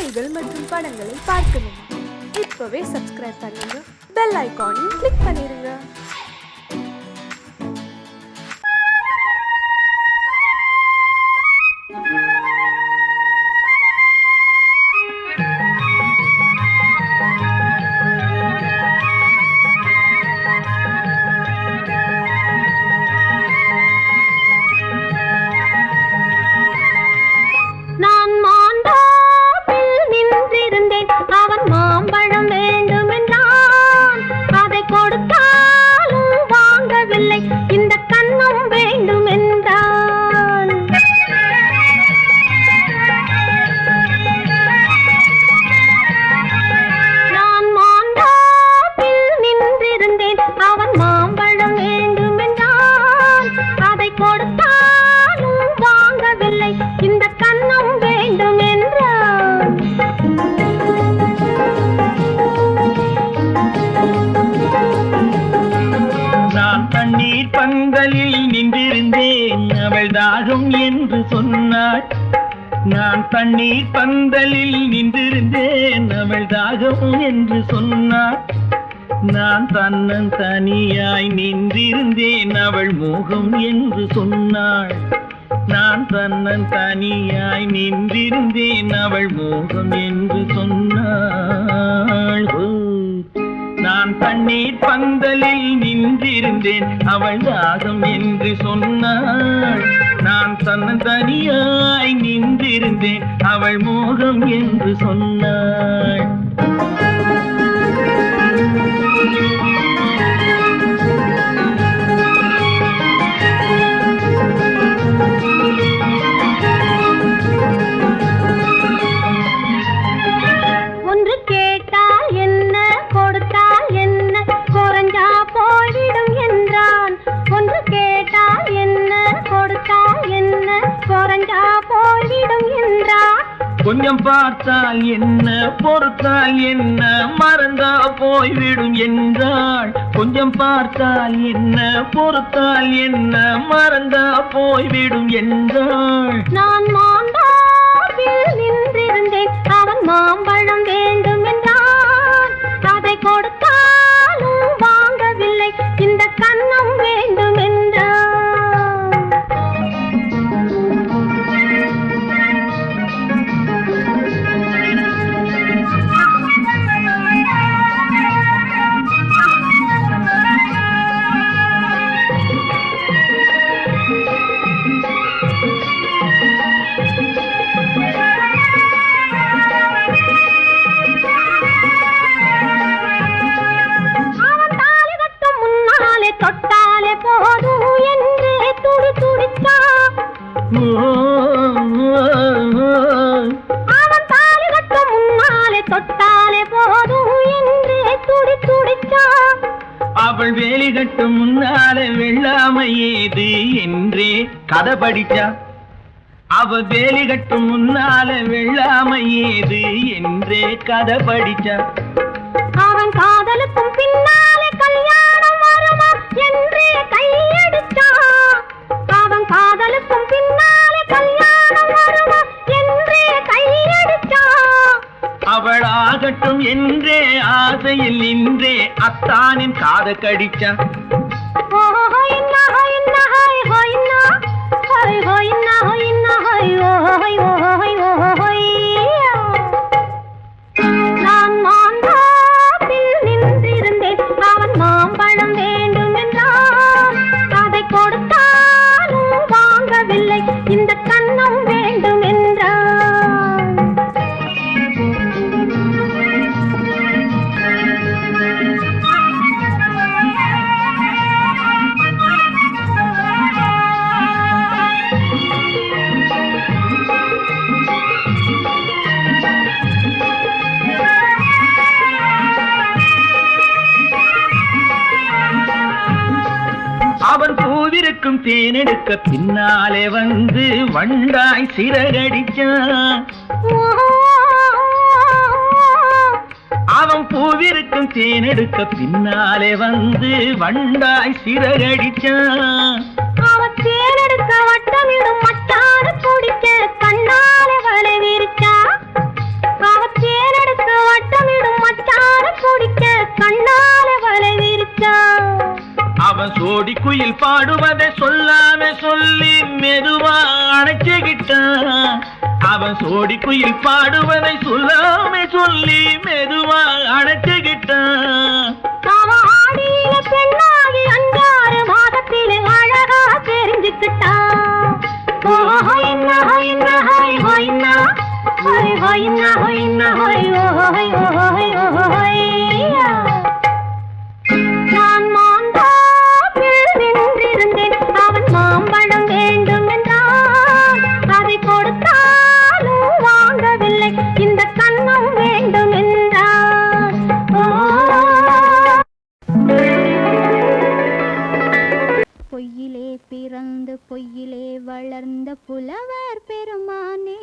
செய்திகள் மற்றும் படங்களை பார்க்கணுமா? இப்பவே சப்ஸ்கிரைப் பண்ணுங்க, பெல் ஐகானையும் கிளிக் பண்ணிருங்க. பந்தலில் நின்றிருந்தேன், அவள் தாகம் என்று சொன்னாள். நான் தண்ணீர் பந்தலில் நின்றிருந்தேன், அவள் தாகம் என்று சொன்னாள். நான் தன்னன் தனியாய் நின்றிருந்தேன், அவள் மோகம் என்று சொன்னாள். நான் தன்னன் தனியாய் நின்றிருந்தேன், அவள் மோகம் என்று சொன்னாள். நான் தண்ணீர் பந்தலில் நின்றிருந்தேன், அவள் தாகம் என்று சொன்னாள். நான் தனியாய் நின்றிருந்தேன், அவள் மோகம் என்று சொன்னாள். கொஞ்சம் பார்த்தால் என்ன, பொறுத்தால் என்ன, மறந்தா போய்விடும் என்றாள். கொஞ்சம் பார்த்தால் என்ன, பொறுத்தால் என்ன, மறந்தா போய்விடும் என்றாள். நான் மாந்தாவில் நின்றிருந்தேன், அவன் மாம்பழம் வேண்டும் என்றான். அதை கொடுத்தாலும் வாங்கவில்லை, இந்த கன்னம் வேண்டும் என்றான். தொட்டாலே போதும் என்றே துடி துடிச்சா. அவன் தாலி கட்டும் முன்னாலே தொட்டாலே போதும் என்றே துடி துடிச்சா. அவள் வேலி கட்டும் முன்னாலே வெள்ளாமை ஏது என்றே கதை படிச்சா. அவள் வேலி கட்டும் முன்னாலே வெள்ளாமை ஏது என்றே கதை படிச்சா. அவன் காதலுக்கும் பின்னாலே கல்யாணம் வருமா என்றே கையடிச்சா. அவன் காதலுக்கும் பின்னாலே கல்யாணம் வருமா என்றே கையடிச்சா. அவள் ஆகட்டும் என்றே ஆசையில் நின்றே அத்தானின் காத கடிச்சா. நான் மாந்தாவில் நின்றிருந்தேன், அவன் மாம்பழம் வேண்டும் என்றான். அதை கொடுத்தாலும் வாங்கவில்லை, இந்த கன்னம் வேண்டும் என்றான். அவன் பூவிருக்கும் தேனெடுக்க பின்னாலே வந்து வண்டாய் சிறகடிச்சான். அவன் பூவிருக்கும் தேனெடுக்க பின்னாலே வந்து வண்டாய் சிறகடிச்சான். அவன் தேனெடுக்க வட்டமிடும் மட்டான குடிக்க கண்ணாலே வலை விரிச்சா. அவன் குயில் பாடுவதை சொல்லாம சொல்லி மெதுவா அணைச்சுக்கிட்டான். அவன் சோடி குயில் பாடுவதை சொல்லாம சொல்லி மெதுவா அணைச்சுக்கிட்டான். ஆடியில பெண்ணாகி 5-6 மாதத்திலே அழகா தெரிஞ்சுக்கிட்டான். நான் மாந்தாப்பில் நின்றிருந்தேன். அவன் மாம்பழம் வேண்டும் என்றான். அதை கொடுத்தாலும் வாங்கவில்லை. இந்த கண்ணம் வேண்டும் என்றான். பொய்யிலே பிறந்து பொய்யிலே வளர்ந்த புலவர் பெருமானே,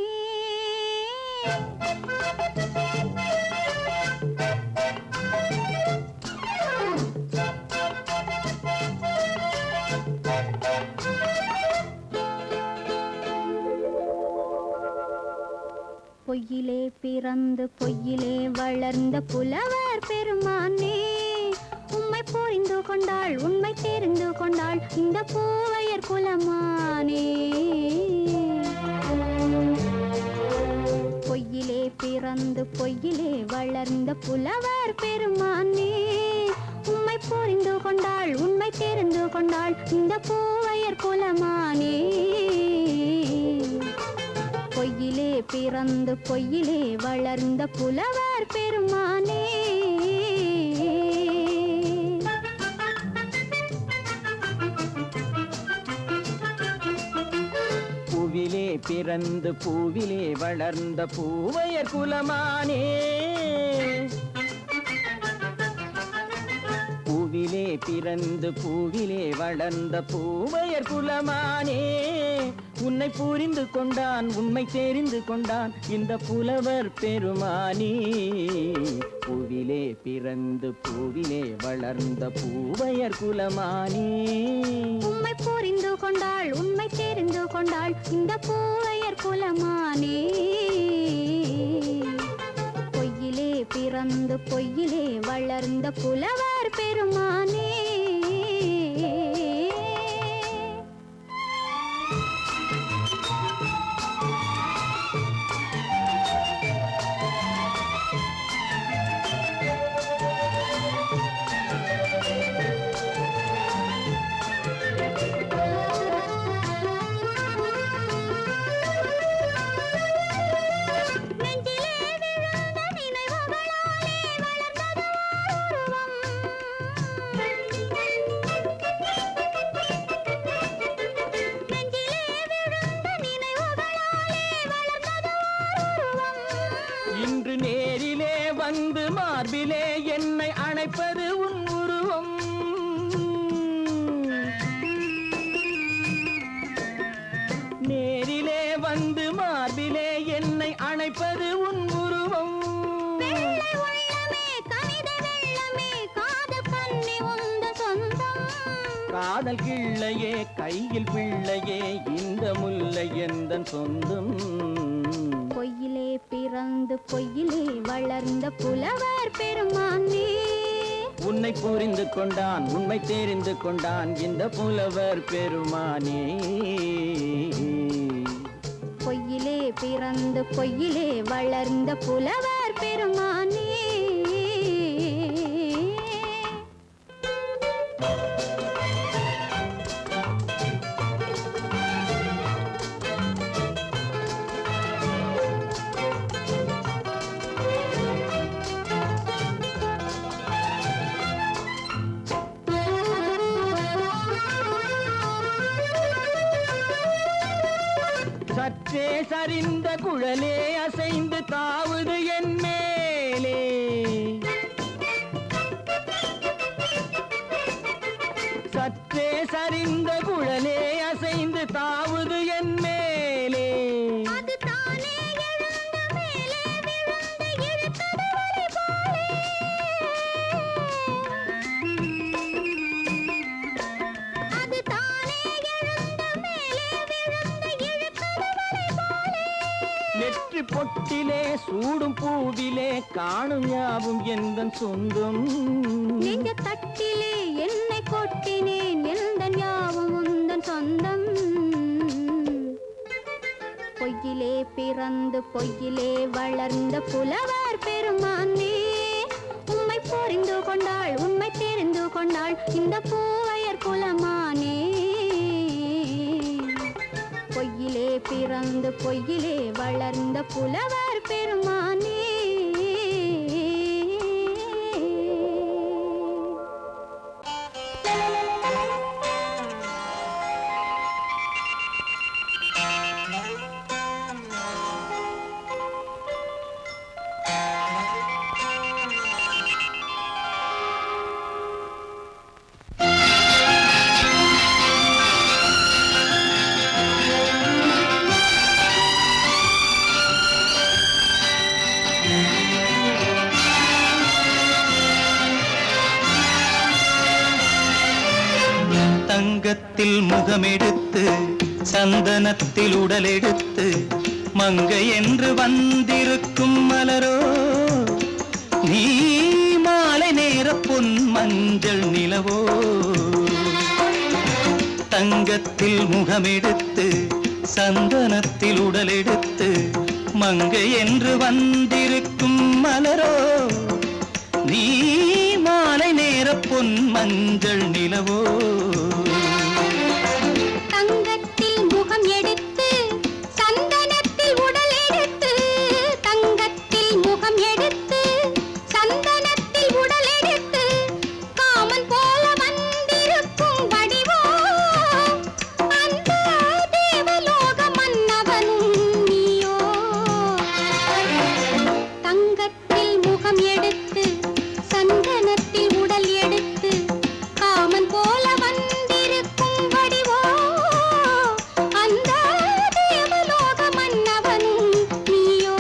பொய்யிலே பிறந்து பொய்யிலே வளர்ந்த புலவர் பெருமானே, உம்மை புரிந்து கொண்டாள் உண்மை தெரிந்து கொண்டாள் இந்த பூவையர் குலமானே. பொய்யிலே பிறந்து பொய்யிலே வளர்ந்த புலவர் பெருமானே, உம்மை புரிந்து கொண்டாள் உண்மை தெரிந்து கொண்டாள் இந்த பூவையர் குலமானே. பொய்யிலே பிறந்து பொய்யிலே வளர்ந்த புலவர் பெருமானே. பூவிலே பிறந்து பூவிலே வளர்ந்த பூவையர் குலமானே. பூவிலே பிறந்து பூவிலே வளர்ந்த பூவையர் குலமானே, உன்னை புரிந்து கொண்டான் உண்மை தெரிந்து கொண்டான் இந்த புலவர் பெருமானே. பூவிலே பிறந்து பூவிலே வளர்ந்த பூவையர் குலமானே, உம்மை புரிந்து கொண்டாள் உண்மை தெரிந்து கொண்டாள் இந்த பூவையர் குலமானே. பொய்யிலே பிறந்து பொய்யிலே வளர்ந்த புலவர் பெருமானே. இன்று நேரிலே வந்து மார்பிலே என்னை அணைப்பது உன் உருவம். நேரிலே வந்து மார்பிலே என்னை அணைப்பது உன் உருவம். காதல் கிள்ளையே கையில் பிள்ளையே இந்த முல்லை எந்தன் சொந்தம். பொய்யிலே பிறந்து பொய்யிலே வளர்ந்த புலவர் பெருமானே, உன்னை புரிந்து கொண்டான் உண்மை தெரிந்து கொண்டான் இந்த புலவர் பெருமானே. பொய்யிலே பிறந்து பொய்யிலே வளர்ந்த புலவர் பெருமானே. சற்றே சரிந்த குழலே அசைந்து தாவுது என் மேலே. சற்றே சரிந்த குழலே அசைந்து தாவுது என் மேலே. நெற்றி பொட்டிலே சூடும் பூவிலே காணும் யாவும் எந்தன் சொந்தம். நெஞ்ச தட்டிலே என்னை கொட்டினேன் எந்தன் சொந்தம் பொய்யிலே பிறந்து பொய்யிலே வளர்ந்த புலவர் பெருமானே உம்மை புரிந்து கொண்டாள் உண்மை தெரிந்து கொண்டாள் இந்த பூவையர் குலமானே பொய்யிலே பிறந்து பொய்யிலே வளர்ந்த புலவர் பெருமானே தங்கத்தில் முகமெடுத்து சந்தனத்தில் உடலெடுத்து மங்கை என்று வந்திருக்கும் மலரோ நீ மாலை நேர பொன் மஞ்சள் நிலவோ தங்கத்தில் முகமெடுத்து சந்தனத்தில் உடலெடுத்து மங்கை என்று வந்திருக்கும் மலரோ நீ மாலை நேர பொன் மஞ்சள் நிலவோ தங்கத்தில் முகம் எடுத்து சந்தனத்தில் உடல் எடுத்து தங்கத்தில் முகம் எடுத்து சந்தனத்தில் உடல் எடுத்து காமன் போல வந்திருக்கும் வடிவோ அந்த தேவலோக மன்னவனும் நீயோ தங்கத்தில் முகம் எடுத்து சந்தனத்தில் உடல் எடுத்து காமன் போல வந்திருக்கும் வடிவோ அந்த தேவலோக மன்னவனும் நீயோ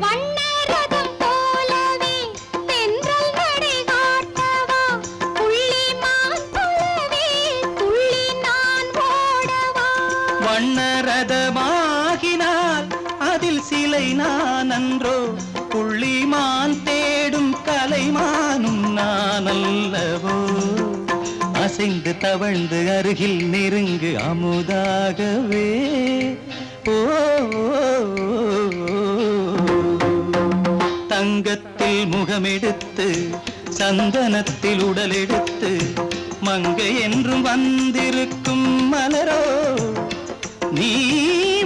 வண்ணரதம் போலவே தென்றல் நடை காட்டவா புள்ளிமான் போலவே துள்ளி நான் ஓடவா வண்ணரதமாகினால் அதில் சிலை நான் அன்றோ புள்ளிமான் தேடும் கலைமானும் நான் அல்லவோ அசைந்து தவழ்ந்து அருகில் நெருங்கு அமுதாகவே ஓ தங்கத்தில் முகமெடுத்து சந்தனத்தில் உடலெடுத்து மங்கை என்றும் வந்திருக்கும் மலரோ நீ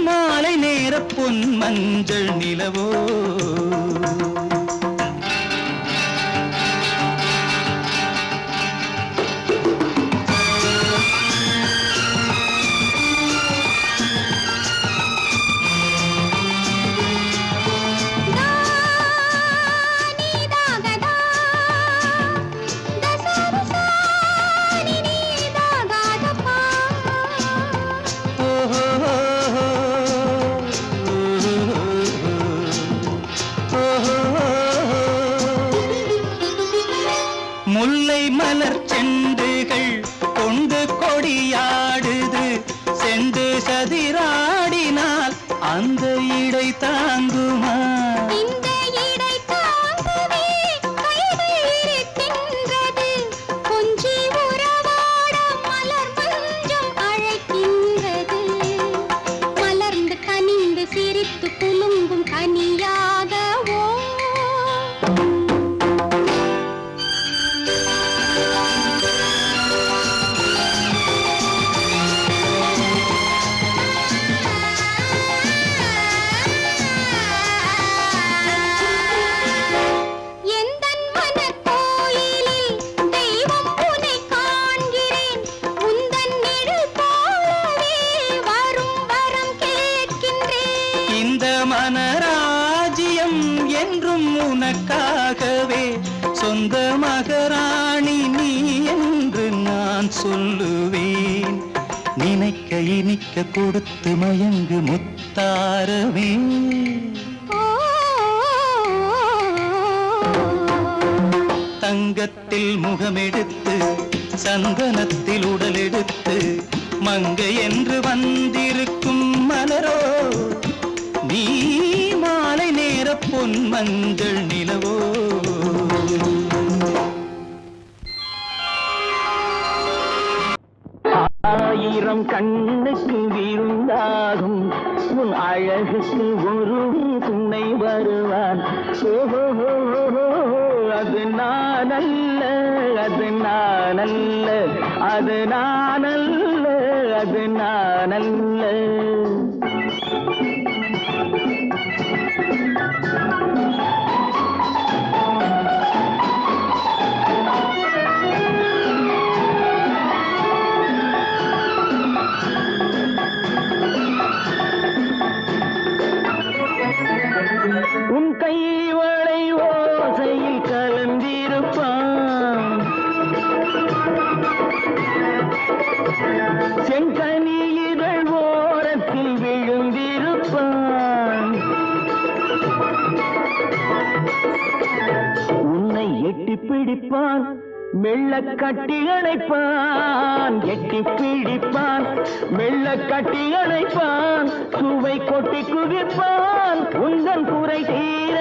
மாலை நேர பொன் மஞ்சள் நிலவோ நீதாகதா தசரசா நீதாகதப்பா முல்லை மலர் செண்டுகள் கொண்டு கொடியாடுது செண்டு சதிராடினால் அந்த இடை தாங்குமா இந்த இடை தாங்கவே கைகள் இருக்கின்றது கொஞ்சி உறவாட மலர் மஞ்சம் அழைக்கின்றது மலர்ந்து கனிந்து சிரித்து குலுங்கும் கனியாகவோ எந்தன் மனக்கோயிலில் தெய்வம் உன்னை காண்கிறேன் உந்தன் நிழல் போலவே வரும் வரம் கேட்கின்றேன் இந்த மனராஜ்யம் என்றும் உனக்காகவே சொந்த மகராணி நீ என்று நான் சொல்லுவேன் நினைக்க இனிக்க கொடுத்து மயங்கு முத்தாரவே தங்கத்தில் முகமெடுத்து சந்தனத்தில் உடலெடுத்து மங்கை என்று வந்திருக்கும் மலரோ நீ மாலை நேர பொன் மஞ்சள் நிலவோ. ஆயிரம் கண்ணுக்கு விருந்தாகும் உன் அழகுக்கு ஒரு துணை வருவான். அது நான் அல்ல, அது நான் அல்ல, அது நான் அல்ல, அது நான் அல்ல. உன் கைவளை ஓசையில் கலந்திருப்பான், செங்கனி இதழ் ஓரத்தில் விழுந்திருப்பான். உன்னை எட்டி பிடிப்பான், மெல்ல கட்டி அணைப்பான், எட்டி பிடிப்பான், மெல்ல கட்டி அணைப்பான், சுவை கொட்டி குவிப்பான் உந்தன் குறை தீர.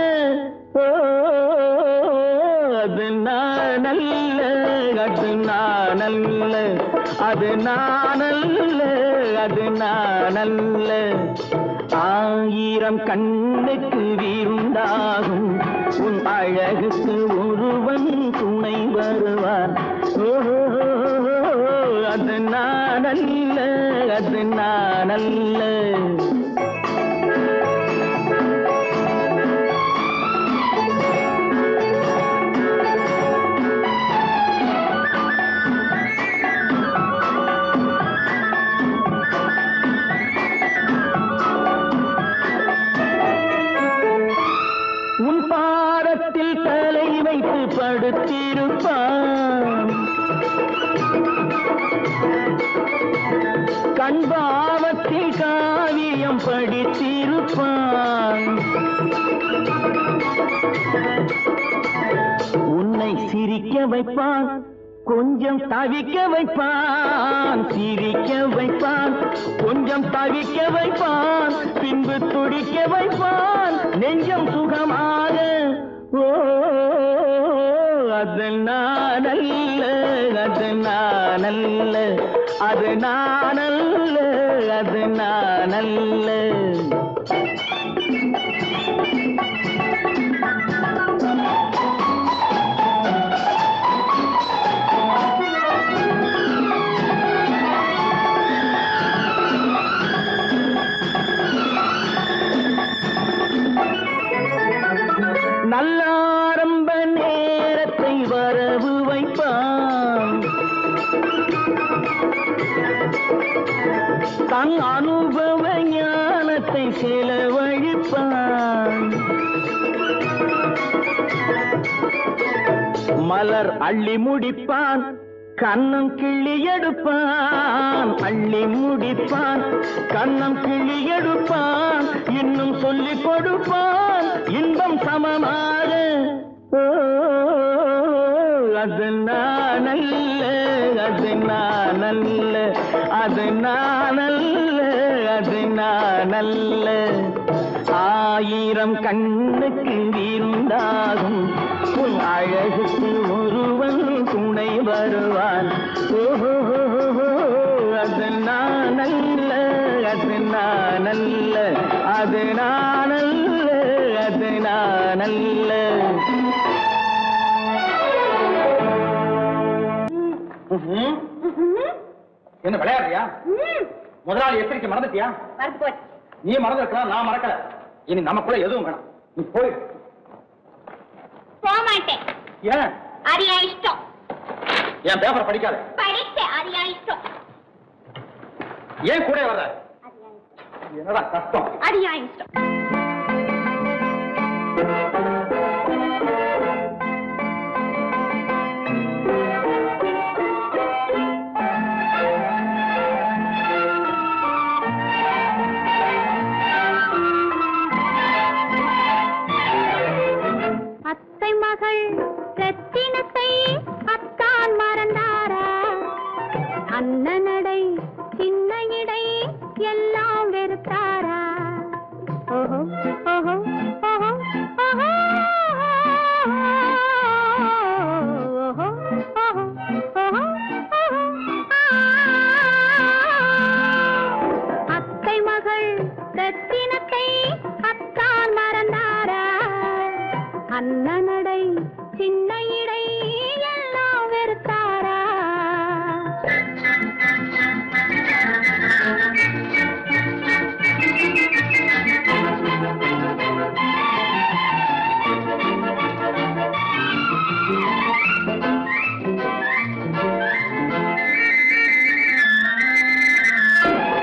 அது நான் அல்ல, அது நான் அல்ல, அது நான் அல்ல, அது நான் அல்ல. ஆயிரம் கண்ணுக்கு விருந்தாகும் உன் அழகுக்கு ஒருவன் துணை வருவான். அது நான் அல்ல, அது நான் அல்ல. உன் பாதத்தில் தலை வைத்து படுத்திருப்பான், கண்பாவத்தில் காவியம் படித்திருப்பான். உன்னை சிரிக்க வைப்பான், கொஞ்சம் தவிக்க வைப்பான், சிரிக்க வைப்பான், கொஞ்சம் தவிக்க வைப்பான், பின்பு துடிக்க வைப்பான் நெஞ்சம் சுகமாக. ஓ அது நான் அல்ல, அது நான் அல்ல, அது நான் அல்ல, அது நான் அல்ல. நல்லாரம்ப நேரத்தை வரவு வைப்பான், தன் அனுபவ ஞானத்தை செலவழிப்பான். மலர் அள்ளி முடிப்பான், கண்ணம் கிள்ளி எடுப்பான், அள்ளி முடிப்பான், கண்ணம் கிள்ளி எடுப்பான், இன்னும் சொல்லிக் கொடுப்பான் இன்பம் சமமாக. அது நான் அல்ல, அது நான் அல்ல, அது நான் அல்ல, அது நான் அல்ல. ஆயிரம் கண்ணுக்கு விருந்தாகும் உன் அழகுக்கு ஒருவன் துணை வருவான். அது நான் அல்ல, அது நான் அல்ல, அது நான் அல்ல, அது நான் அல்ல. என்ன விளையாடுறியா? முதலாளி எச்சரிக்கை மறந்துட்டியா? நீ மறந்துருக்கலாம், நான் மறக்கல. இனி நமக்குள்ள எதுவும் வேணாம், நீ போய். போக மாட்டேன். ஏன்? அது என் இஷ்டம். என் பேப்பர் படிக்காத. படிச்சேன், அது என் இஷ்டம். ஏன் கூட வர்ற? என்னடா கஷ்டம்? அது என் இஷ்டம். அத்தை மகள் ரத்தினத்தை அத்தான் மறந்தாரா? ஓஹோ ஓஹோ ஓஹோ ஓஹோ ஓஹோ அத்தை மகள் ரத்தினத்தை அத்தான் மறந்தாரா அண்ணனடை சின்ன இடை எல்லாம் வெறுத்தாரா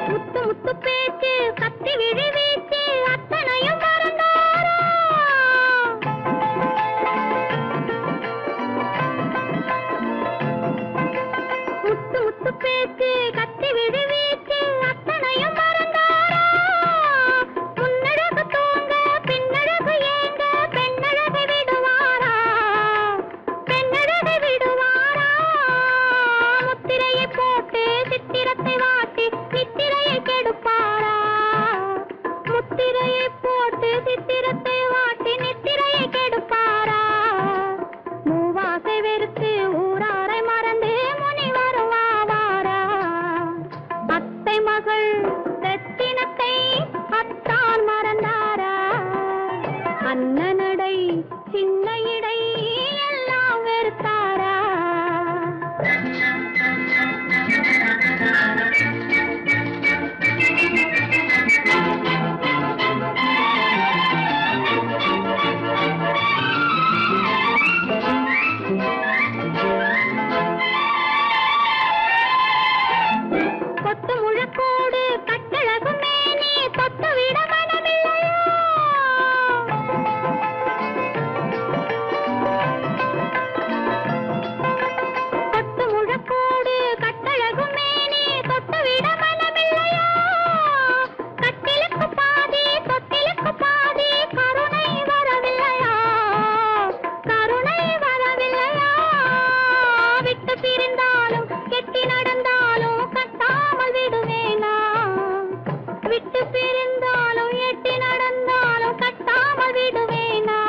முத்து முத்து பேச்சு கத்தி விழி வீச்சு அத்தனையும் மறந்தாரா முத்து முத்து பேச்சு கத்தி விழி வீச்சு அத்தனையும் மறந்தாரா முன்னழகு தூங்க பின்னழகு ஏங்க பெண்ணழகை விடுவாரா பெண்ணழகை விடுவாரா முத்திரையை போட்டு சித்திரத்தை வாட்டி சித்திரையை கெடுப்பாரா முத்திரையை போட்டு சித்திரத்தை வாட்டி நித்திரையை கெடுப்பாரா மூவாசை வெறுத்து ஊராரை மறந்து முனி வருவாரா அத்தை மகள் ரத்தினத்தை அத்தான் மறந்தாரா அண்ணனடை சின்ன இடை எல்லாம் வெறுத்தாரா கொத்து முழக்கோடு கட்டழகு மேனி தொட்டு விட மனமில்லையோ கொத்து முழக்கோடு கட்டழகு மேனி தொட்டு விட மனமில்லையோ கட்டிலுக்கு பாதி தொட்டிலுக்கு பாதி கருணை வரவில்லையா கருணை வரவில்லையா விட்டு பிரிந்தாலும் கெட்டி நடந்தாலும் கட்டாமல் விடுவேனா விட்டு பிரிந்தாலும் எட்டி நடந்தாலும் கட்டாமல் விடுவேனா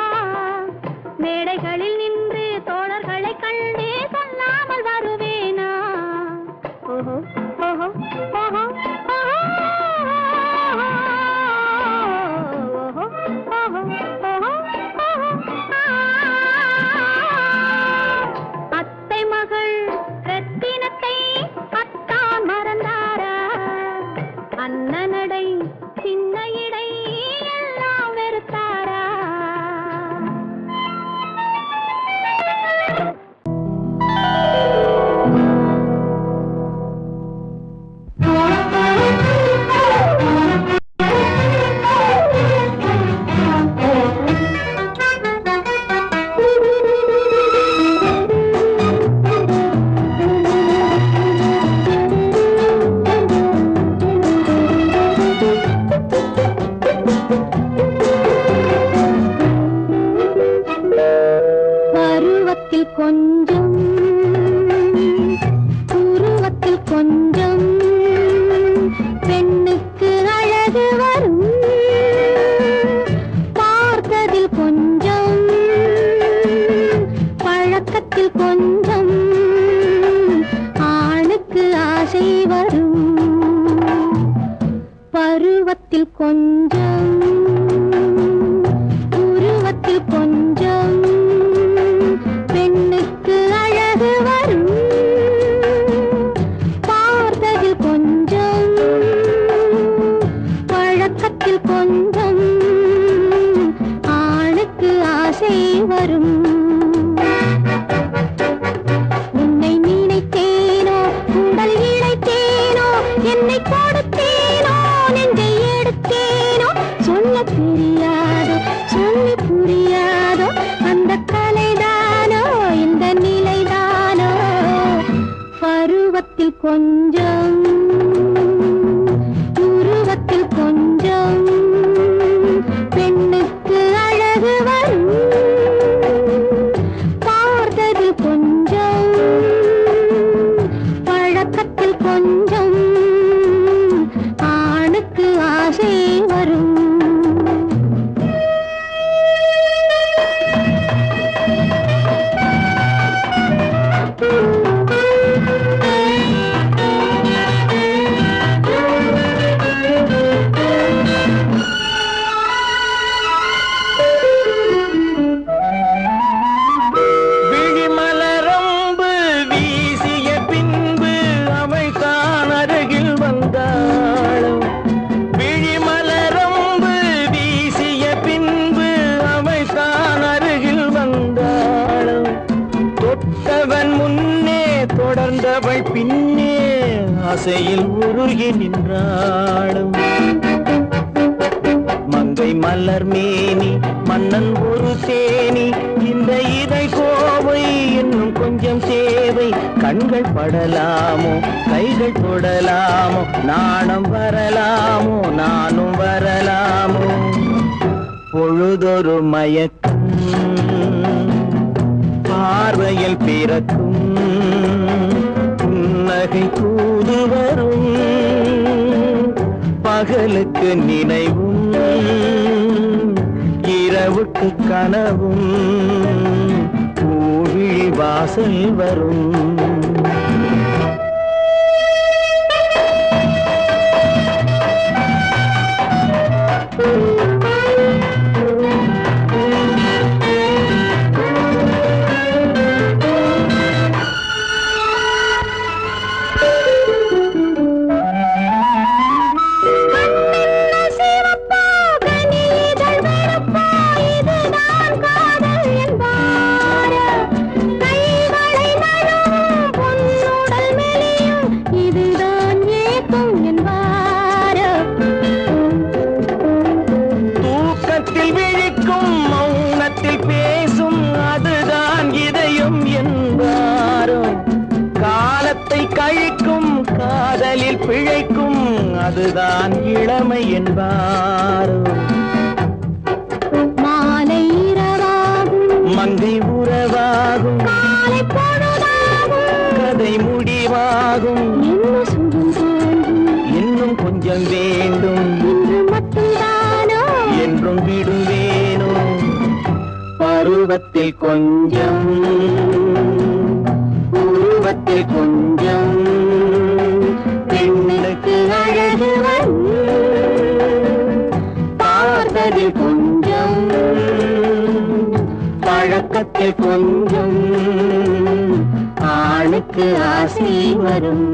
மேடைகளில் நின்று தோழர்களை கண்டு சொல்லாமல் வருவேனா ஓஹோ ஓஹோ ஓஹோ அத்தை மகள் ரத்தினத்தை அத்தான் மறந்தாரா அண்ணனடை சின்ன இடை எல்லாம் வெறுத்தாரா பருவத்தில் கொஞ்சம் உருவத்தில் கொஞ்சம் பெண்ணுக்கு அழகு வரும் பார்த்ததில் கொஞ்சம் பழக்கத்தில் கொஞ்சம் ஆணுக்கு ஆசை வரும் பருவத்தில் கொஞ்சம் உருவத்தில் கொஞ்சம் பெண்ணுக்கு அழகு வரும் பார்த்ததில் கொஞ்சம் பழக்கத்தில் கொஞ்சம் ஆணுக்கு ஆசை வரும் உன்னை நினைத்தேனோ உடல் இழைத்தேனோ என்னை கொடுத்தேனோ நெஞ்சை எடுத்தேனோ சொல்ல தெரிய ஆசையில் உருகி நின்றாடும் மங்கை மலர் மேனி மன்னன் ஒரு தேனி இந்த இதை கோவை இன்னும் கொஞ்சம் சேவை கண்கள் படலாமோ கைகள் தொடலாமோ நாணம் வரலாமோ நானும் வரலாமோ பொழுதொரு மயக்கம் பார்வையில் பிறக்கும் புன்னகை தூது வரும் பகலுக்கு நினைவும் இரவுக்கு கனவும் பூவிழி வாசல் வரும் பிழைக்கும் அதுதான் இளமை என்பாரோ மாலை இரவாகும் மங்கை உறவாகும் காலை பொழுதாகும் கதை முடிவாகும் என்ன சுகம் தோன்றும் இன்னும் கொஞ்சம் வேண்டும் இன்று மட்டும்தானோ என்றும் விடுவேனோ பருவத்தில் கொஞ்சம் உருவத்தில் கொஞ்சம் பெண்ணுக்கு அழகு பார்த்ததில் கொஞ்சம் பழக்கத்தில் கொஞ்சம் ஆணுக்கு ஆசை வரும்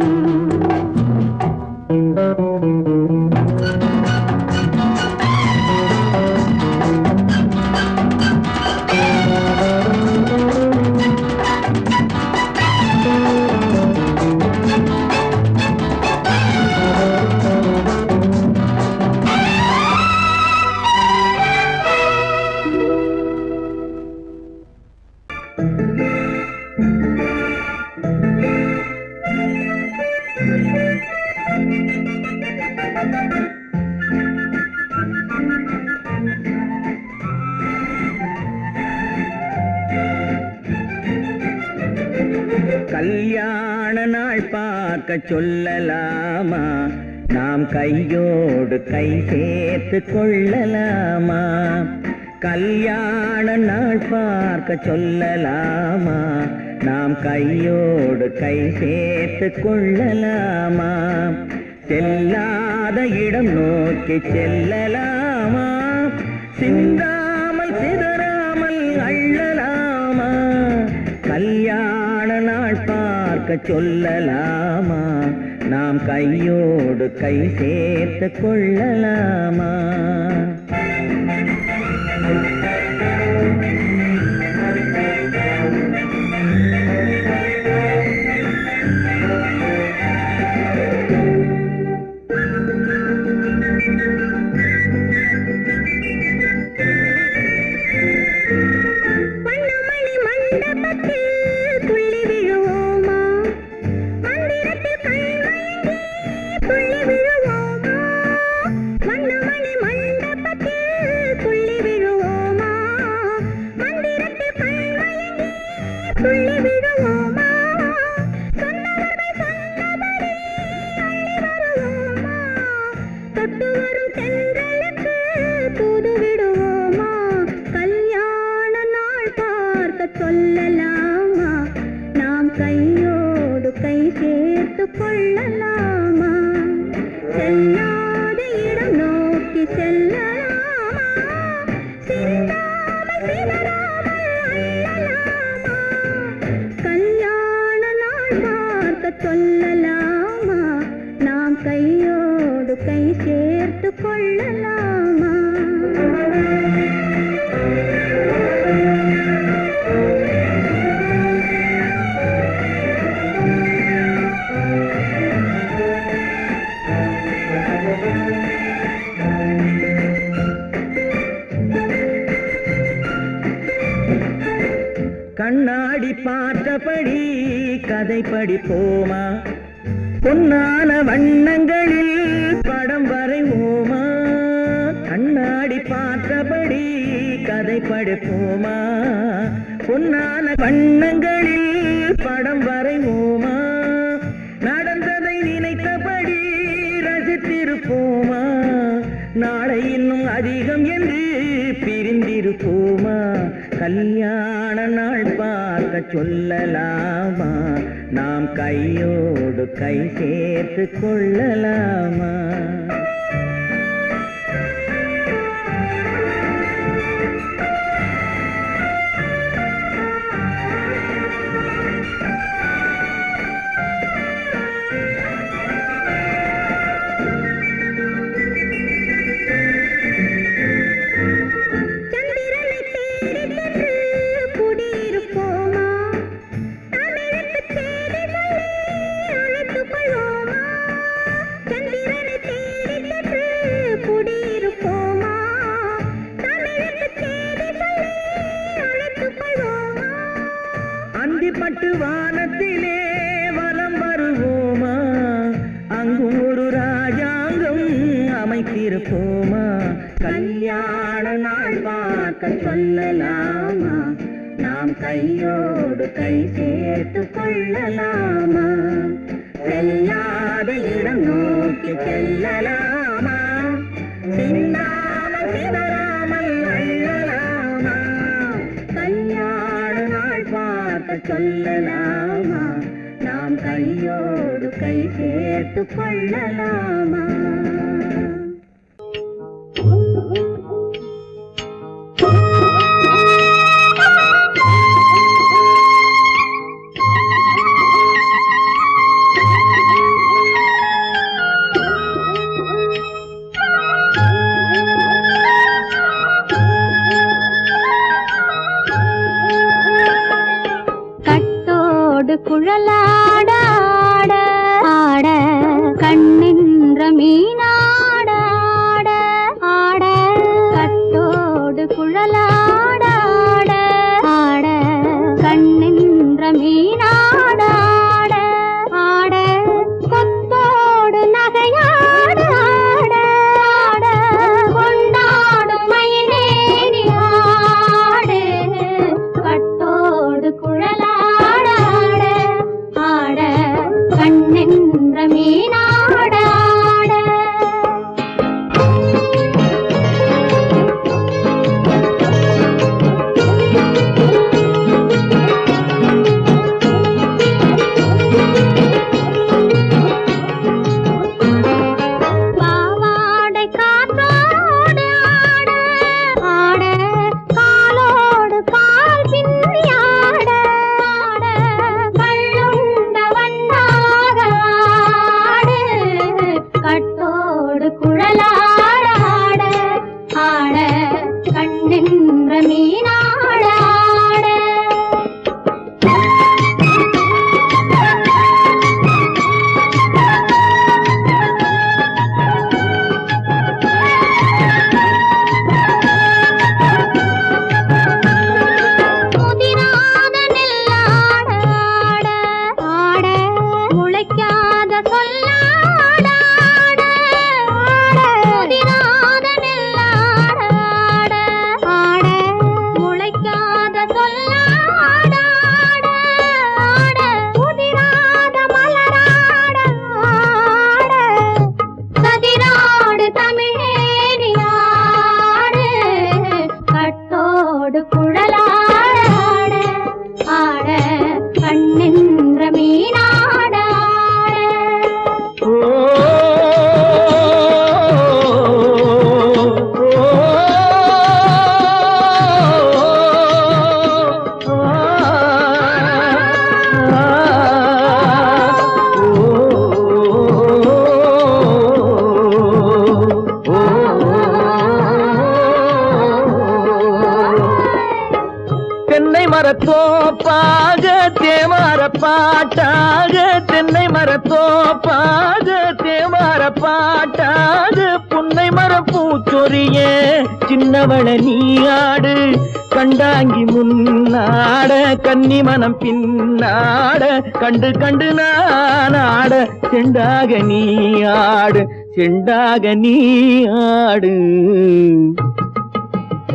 கல்யாண நாள் பார்க்க சொல்லலாமா நாம் கையோடு கை சேர்த்து கொள்ளலாமா கல்யாண நாள் பார்க்க சொல்லலாமா நாம் கையோடு கை சேர்த்து கொள்ளலாமா செல்லாத இடம் நோக்கி செல்லலாமா சிந்தாமல் சிதறாமல் அள்ளலாமா கல்யாண நாள் பார்க்க சொல்லலாமா நாம் கையோடு கை சேர்த்து கொள்ளலாமா மண்டபத்தில் பார்த்தபடி கதை படிப்போமா பொன்னான வண்ணங்களில் படம் வரைவோமா கண்ணாடி பார்த்தபடி கதை படிப்போமா பொன்னான வண்ணங்களில் படம் வரைவோமா நடந்ததை நினைத்தபடி ரசித்திருப்போமா நாளை இன்னும் அதிகம் என்று பிரிந்திருப்போமா கல்யாண நாள் பார்க்க சொல்லலாமா நாம் கையோடு கை சேர்த்து கொள்ளலாமா பட்டு வானத்திலே வலம் வருவோமா அங்கும் ஒரு ராஜாங்கம் அமைத்திருப்போமா கல்யாண நாள் பார்க்க சொல்லலாமா நாம் கையோடு கை சேர்த்து கொள்ளலாமா செல்லாத இடம் நோக்கி செல்லலாமா சின்னாமல் சிதறாமல் அள்ளலாமா கல்யாண நாள் பார்க்க சொல்லலாமா நாம் கையோடு கை சேர்த்து கொள்ளலாமா குழலாட ஆட ஆட கண்ணென்ற மீன் மரத்தோப்பாக தேவார பாட்டாக தென்னை மரத்தோப்பாக தேவார பாட்டாக புன்னை மரப்பூச்சொரிய சின்னவள நீயாடு கண்டாங்கி முன்னாட கன்னி மனம் பின்னாட கண்டு கண்டு நானாட செண்டாக நீயாடு செண்டாக நீயாடு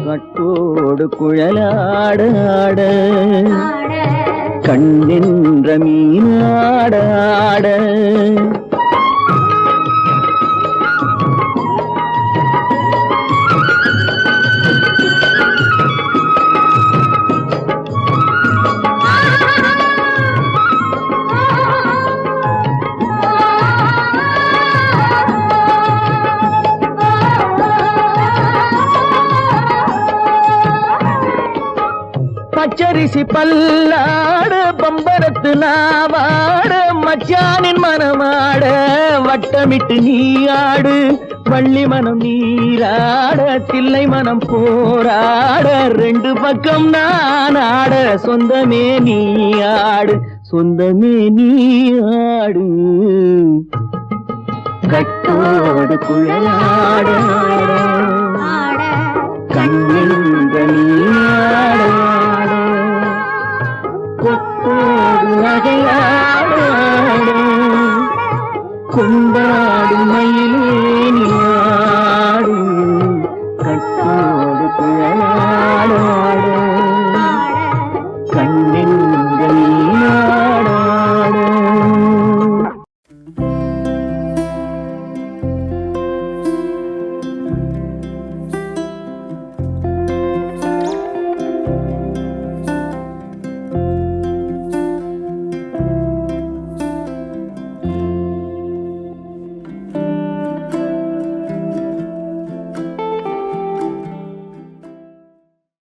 கட்டோடு குழலாடாட கண்ணென்ற மீனாடாட பச்சரிசி பல்லாட பம்பரத்து நாவாட மச்சானின் மனமாட வட்டமிட்டு நீயாடு வள்ளி மனம் நீராட தில்லை மனம் போராட ரெண்டு பக்கம் நானாட சொந்தமே நீயாடு சொந்தமே நீயாடு கட்டோடு குழலாட கண்ணின்ற நீயாட கொத்தோடு நகையாட கொண்டாடு மயிலே நீயாடு கட்டோடு குழலாட